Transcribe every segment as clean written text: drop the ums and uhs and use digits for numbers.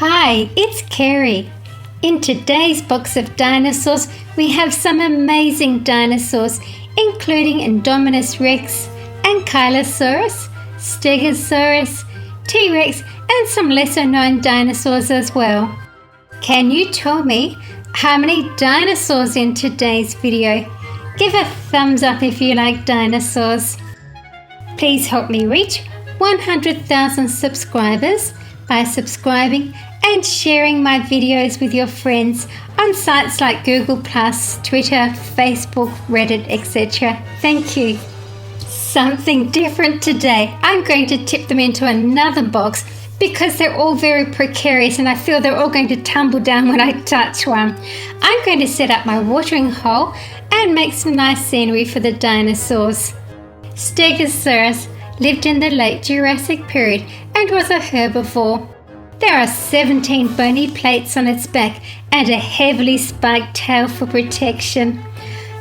Hi, it's Kerry. In today's box of dinosaurs, we have some amazing dinosaurs, including Indominus Rex, Ankylosaurus, Stegosaurus, T-Rex, and some lesser-known dinosaurs as well. Can you tell me how many dinosaurs in today's video? Give a thumbs up if you like dinosaurs. Please help me reach 100,000 subscribers by subscribing and sharing my videos with your friends on sites like Google+, Twitter, Facebook, Reddit, etc. Thank you. Something different today. I'm going to tip them into another box because they're all very precarious and I feel they're all going to tumble down when I touch one. I'm going to set up my watering hole and make some nice scenery for the dinosaurs. Stegosaurus lived in the late Jurassic period and was a herbivore. There are 17 bony plates on its back and a heavily spiked tail for protection.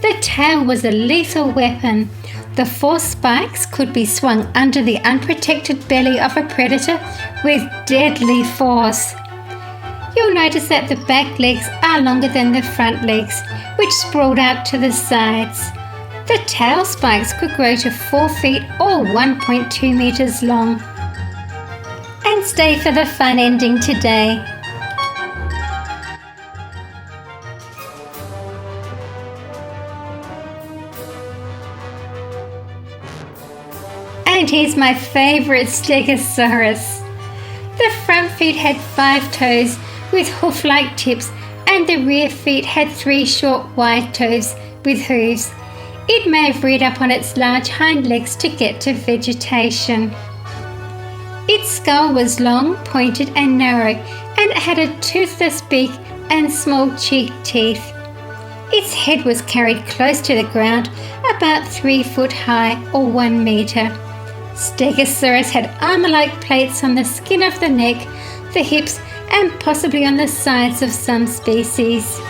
The tail was a lethal weapon. The 4 spikes could be swung under the unprotected belly of a predator with deadly force. You'll notice that the back legs are longer than the front legs, which sprawled out to the sides. The tail spikes could grow to 4 feet or 1.2 meters long. And stay for the fun ending today. And here's my favorite Stegosaurus. The front feet had 5 toes with hoof-like tips and the rear feet had 3 short wide toes with hooves. It may have reared up on its large hind legs to get to vegetation. Its skull was long, pointed and narrow, and it had a toothless beak and small cheek teeth. Its head was carried close to the ground, about 3 foot high or 1 meter. Stegosaurus had armor-like plates on the skin of the neck, the hips, and possibly on the sides of some species.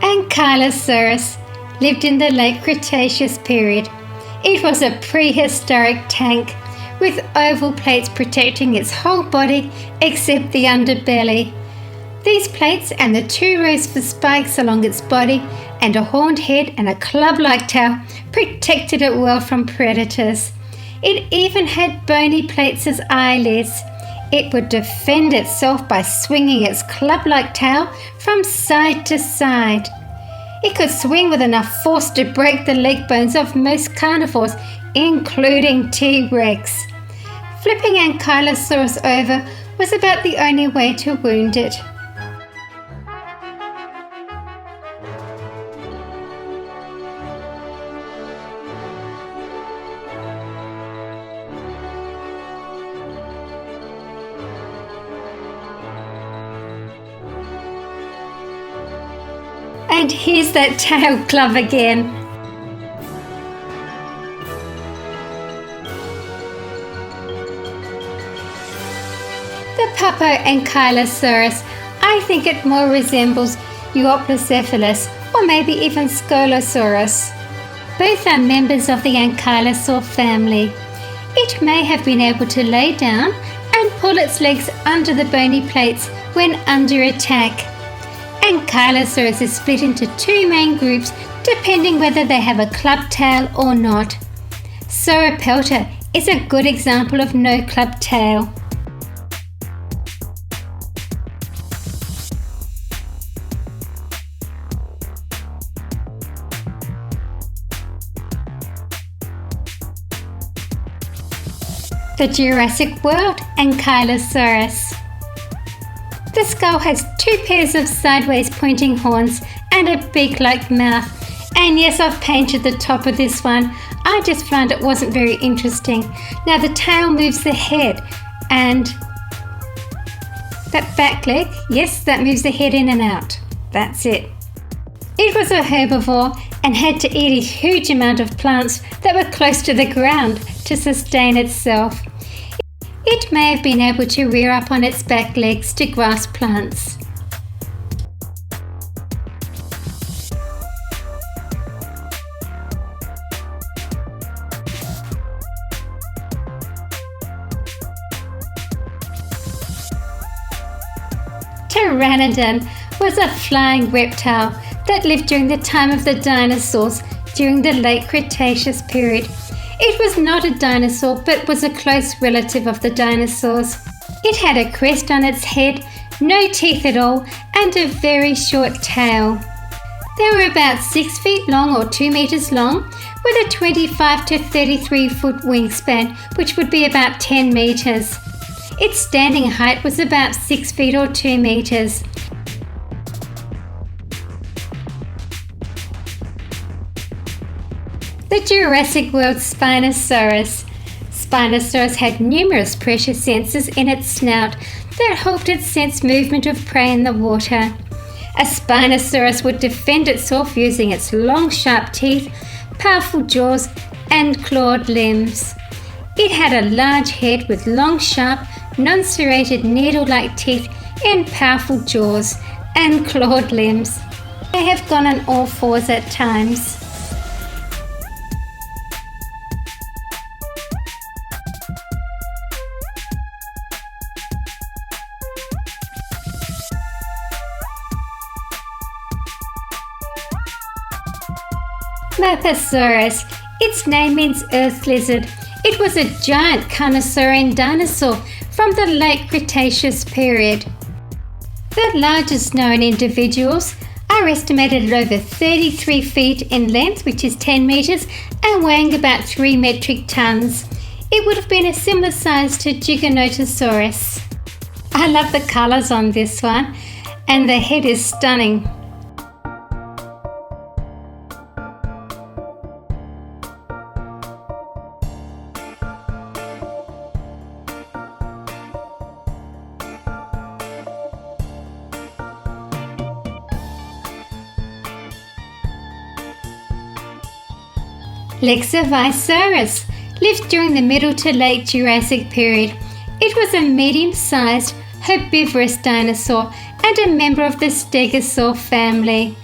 Ankylosaurus lived in the late Cretaceous period. It was a prehistoric tank with oval plates protecting its whole body except the underbelly. These plates and the 2 rows of spikes along its body and a horned head and a club-like tail protected it well from predators. It even had bony plates as eyelids. It would defend itself by swinging its club-like tail from side to side. It could swing with enough force to break the leg bones of most carnivores, including T-Rex. Flipping Ankylosaurus over was about the only way to wound it. And here's that tail club again. The Papa Ankylosaurus, I think it more resembles Euoplocephalus or maybe even Scolosaurus. Both are members of the Ankylosaur family. It may have been able to lay down and pull its legs under the bony plates when under attack. Ankylosaurus is split into 2 main groups depending whether they have a club tail or not. Sauropelta is a good example of no club tail. The Jurassic World Ankylosaurus. The skull has 2 pairs of sideways pointing horns and a beak-like mouth. And yes, I've painted the top of this one. I just found it wasn't very interesting. Now the tail moves the head and that back leg, yes, that moves the head in and out. That's it. It was a herbivore and had to eat a huge amount of plants that were close to the ground to sustain itself. It may have been able to rear up on its back legs to grasp plants. pteranodon was a flying reptile that lived during the time of the dinosaurs during the late Cretaceous period. It was not a dinosaur but was a close relative of the dinosaurs. It had a crest on its head, no teeth at all, and a very short tail. They were about 6 feet long or 2 meters long, with a 25 to 33 foot wingspan, which would be about 10 meters. Its standing height was about 6 feet or 2 meters. The Jurassic World Spinosaurus. Spinosaurus had numerous pressure sensors in its snout that helped it sense movement of prey in the water. A Spinosaurus would defend itself using its long sharp teeth, powerful jaws and clawed limbs. It had a large head with long sharp, non-serrated needle-like teeth and powerful jaws and clawed limbs. They have gone on all fours at times. Mosasaurus. Its name means earth lizard. It was a giant carnosaurian dinosaur from the late Cretaceous period. The largest known individuals are estimated at over 33 feet in length, which is 10 meters, and weighing about 3 metric tons. It would have been a similar size to Giganotosaurus. I love the colors on this one, and the head is stunning. Leksaker lived during the Middle to Late Jurassic period. It was a medium-sized herbivorous dinosaur and a member of the Stegosaurus family.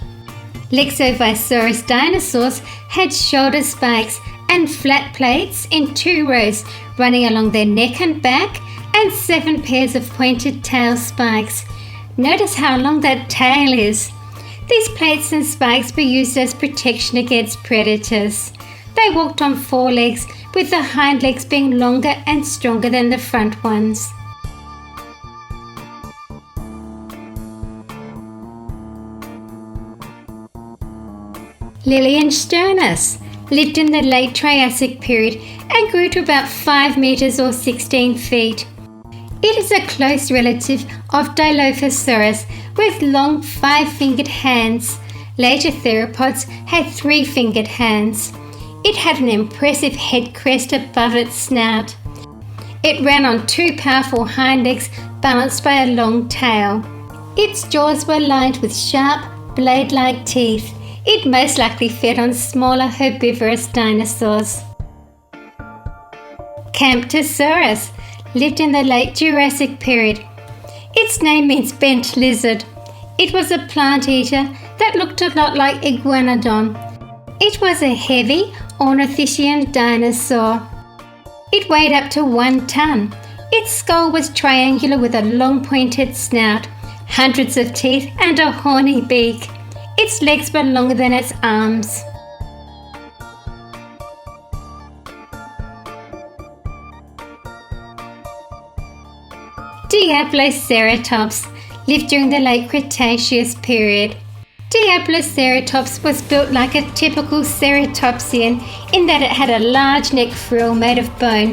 Leksaker dinosaurs had shoulder spikes and flat plates in 2 rows running along their neck and back, and 7 pairs of pointed tail spikes. Notice how long that tail is. These plates and spikes were used as protection against predators. They walked on 4 legs, with the hind legs being longer and stronger than the front ones. Liliensternus lived in the late Triassic period and grew to about 5 meters or 16 feet. It is a close relative of Dilophosaurus with long 5-fingered hands. Later theropods had 3-fingered hands. It had an impressive head crest above its snout. It ran on 2 powerful hind legs balanced by a long tail. Its jaws were lined with sharp, blade-like teeth. It most likely fed on smaller herbivorous dinosaurs. Camptosaurus lived in the late Jurassic period. Its name means bent lizard. It was a plant eater that looked a lot like iguanodon. It was a heavy, ornithischian dinosaur. It weighed up to 1 ton. Its skull was triangular with a long pointed snout, hundreds of teeth and a horny beak. Its legs were longer than its arms. Diabloceratops lived during the late Cretaceous period. Diabloceratops was built like a typical ceratopsian in that it had a large neck frill made of bone.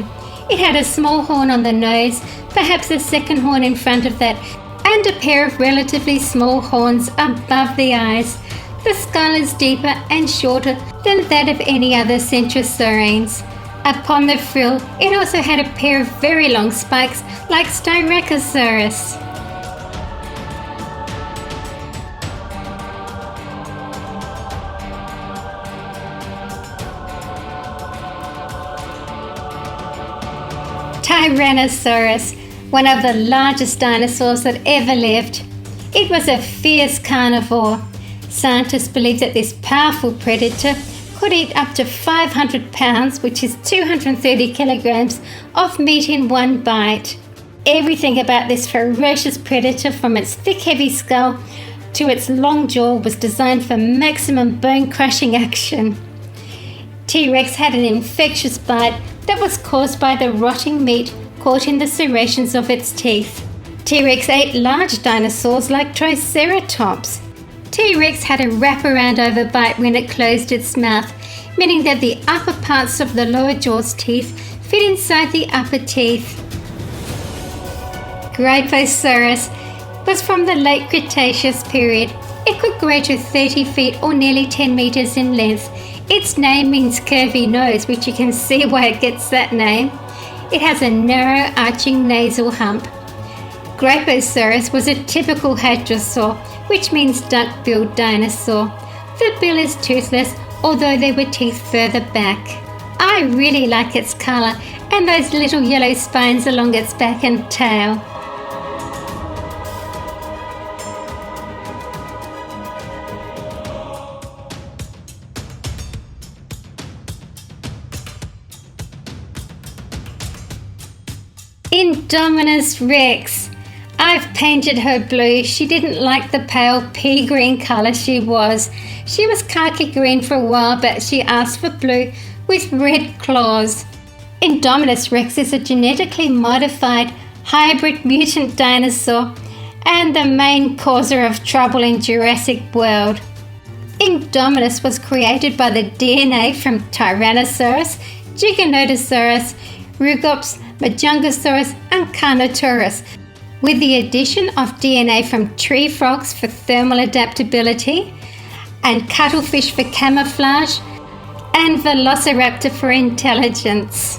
It had a small horn on the nose, perhaps a second horn in front of that, and a pair of relatively small horns above the eyes. The skull is deeper and shorter than that of any other centrosaurines. Upon the frill, it also had a pair of very long spikes like Styracosaurus. Tyrannosaurus, one of the largest dinosaurs that ever lived. It was a fierce carnivore. Scientists believe that this powerful predator could eat up to 500 pounds, which is 230 kilograms, of meat in one bite. Everything about this ferocious predator, from its thick heavy skull to its long jaw, was designed for maximum bone-crushing action. T-Rex had an infectious bite that was caused by the rotting meat caught in the serrations of its teeth. T-Rex ate large dinosaurs like Triceratops. T-Rex had a wraparound overbite when it closed its mouth, meaning that the upper parts of the lower jaw's teeth fit inside the upper teeth. Gypaosaurus was from the late Cretaceous period. It could grow to 30 feet or nearly 10 meters in length. Its name means curvy nose, which you can see why it gets that name. It has a narrow arching nasal hump. Gypaosaurus was a typical hadrosaur, which means duck-billed dinosaur. The bill is toothless, although there were teeth further back. I really like its colour and those little yellow spines along its back and tail. Indominus Rex. I've painted her blue. She didn't like the pale pea green colour she was. She was khaki green for a while, but she asked for blue with red claws. Indominus Rex is a genetically modified hybrid mutant dinosaur and the main causer of trouble in Jurassic World. Indominus was created by the DNA from Tyrannosaurus, Giganotosaurus, Rugops, Majungasaurus and Carnotaurus, with the addition of DNA from tree frogs for thermal adaptability, and cuttlefish for camouflage, and velociraptor for intelligence.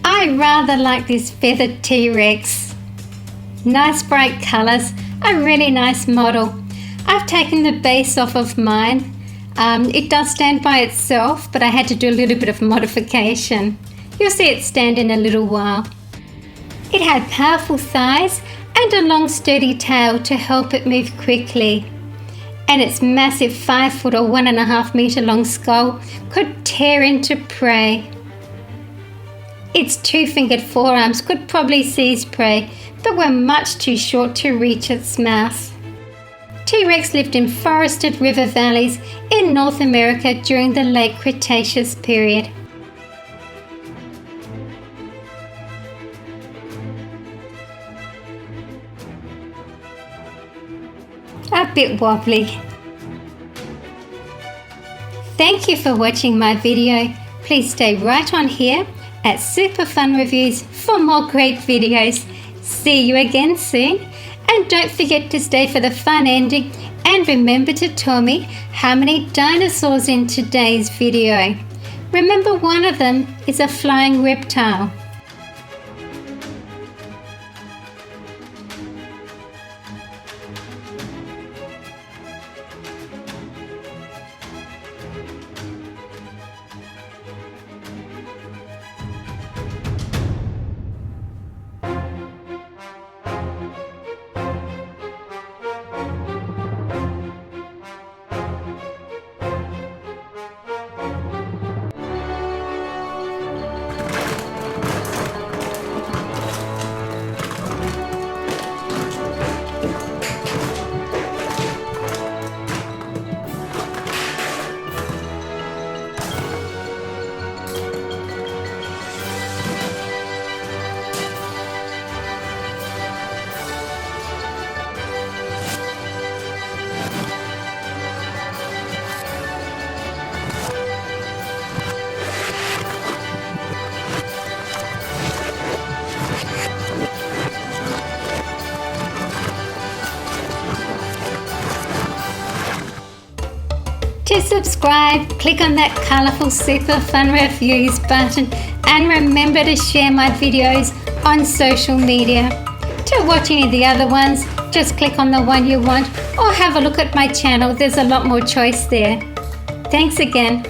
I rather like this feathered T-Rex. Nice bright colours, a really nice model. I've taken the base off of mine. It does stand by itself, but I had to do a little bit of modification. You'll see it stand in a little while. It had powerful thighs and a long sturdy tail to help it move quickly. And its massive 5 foot or 1.5 metre long skull could tear into prey. Its 2-fingered forearms could probably seize prey, but were much too short to reach its mouth. T-Rex lived in forested river valleys in North America during the late Cretaceous period. A bit wobbly. Thank you for watching my video. Please stay right on here at Super Fun Reviews for more great videos. See you again soon, and don't forget to stay for the fun ending, and remember to tell me how many dinosaurs in today's video. Remember, one of them is a flying reptile. To subscribe, click on that colourful Super Fun Reviews button And remember to share my videos on social media. To watch any of the other ones, just click on the one you want or have a look at my channel. There's a lot more choice there. Thanks again.